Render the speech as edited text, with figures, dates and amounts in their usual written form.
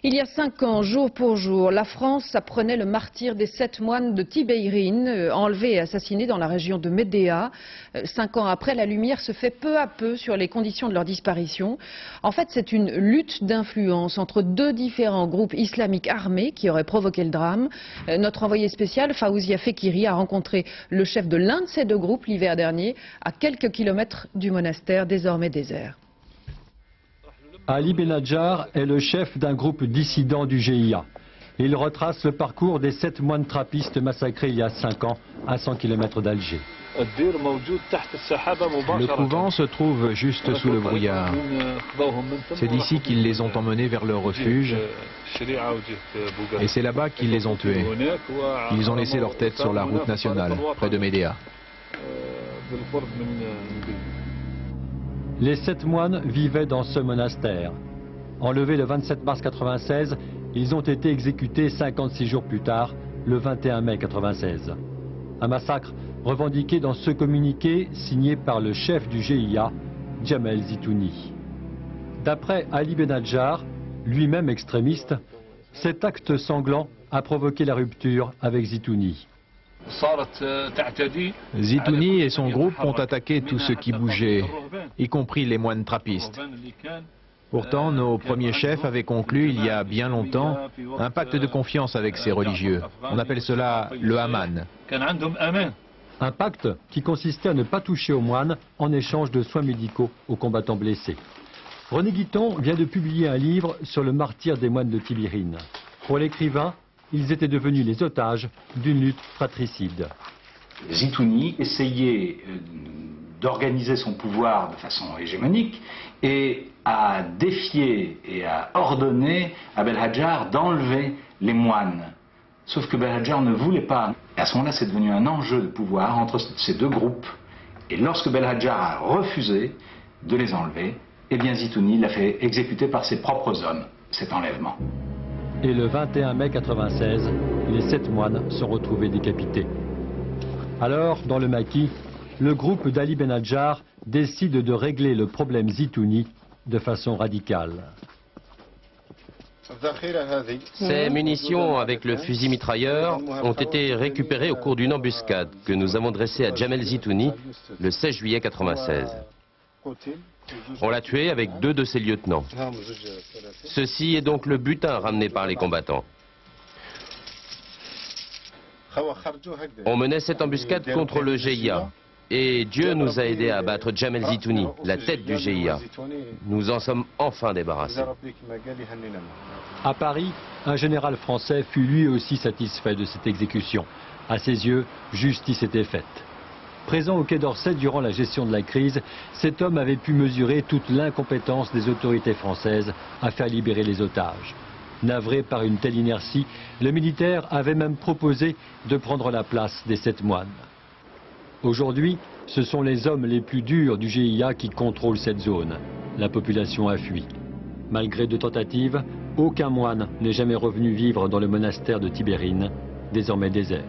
Il y a 5 ans, jour pour jour, la France apprenait le martyre des 7 moines de Tibérine, enlevés et assassinés dans la région de Médéa. 5 ans après, la lumière se fait peu à peu sur les conditions de leur disparition. En fait, c'est une lutte d'influence entre deux différents groupes islamiques armés qui auraient provoqué le drame. Notre envoyé spécial, Faouzia Fekiri, a rencontré le chef de l'un de ces deux groupes l'hiver dernier, à quelques kilomètres du monastère désormais désert. Ali Benadjar est le chef d'un groupe dissident du GIA. Il retrace le parcours des 7 moines trappistes massacrés il y a 5 ans à 100 km d'Alger. Le couvent se trouve juste sous le brouillard. C'est d'ici qu'ils les ont emmenés vers leur refuge et c'est là-bas qu'ils les ont tués. Ils ont laissé leur tête sur la route nationale, près de Médéa. Les 7 moines vivaient dans ce monastère. Enlevés le 27 mars 1996, ils ont été exécutés 56 jours plus tard, le 21 mai 1996. Un massacre revendiqué dans ce communiqué signé par le chef du GIA, Jamel Zitouni. D'après Ali Benadjar, lui-même extrémiste, cet acte sanglant a provoqué la rupture avec Zitouni. Zitouni et son groupe ont attaqué tout ce qui bougeait, y compris les moines trappistes. Pourtant, nos premiers chefs avaient conclu il y a bien longtemps un pacte de confiance avec ces religieux. On appelle cela le Haman. Un pacte qui consistait à ne pas toucher aux moines en échange de soins médicaux aux combattants blessés. René Guiton vient de publier un livre sur le martyre des moines de Tibérine. Pour l'écrivain, ils étaient devenus les otages d'une lutte fratricide. Zitouni essayait d'organiser son pouvoir de façon hégémonique et a défié et a ordonné à Belhadjar d'enlever les moines. Sauf que Belhadjar ne voulait pas. Et à ce moment-là, c'est devenu un enjeu de pouvoir entre ces deux groupes. Et lorsque Belhadjar a refusé de les enlever, eh bien Zitouni l'a fait exécuter par ses propres hommes, cet enlèvement. Et le 21 mai 1996, les 7 moines sont retrouvés décapités. Alors, dans le maquis, le groupe d'Ali Benadjar décide de régler le problème Zitouni de façon radicale. Ces munitions avec le fusil mitrailleur ont été récupérées au cours d'une embuscade que nous avons dressée à Jamel Zitouni le 16 juillet 1996. On l'a tué avec 2 de ses lieutenants. Ceci est donc le butin ramené par les combattants. On menait cette embuscade contre le GIA. Et Dieu nous a aidés à abattre Jamel Zitouni, la tête du GIA. Nous en sommes enfin débarrassés. À Paris, un général français fut lui aussi satisfait de cette exécution. À ses yeux, justice était faite. Présent au Quai d'Orsay durant la gestion de la crise, cet homme avait pu mesurer toute l'incompétence des autorités françaises à faire libérer les otages. Navré par une telle inertie, le militaire avait même proposé de prendre la place des 7 moines. Aujourd'hui, ce sont les hommes les plus durs du GIA qui contrôlent cette zone. La population a fui. Malgré 2 tentatives, aucun moine n'est jamais revenu vivre dans le monastère de Tibérine, désormais désert.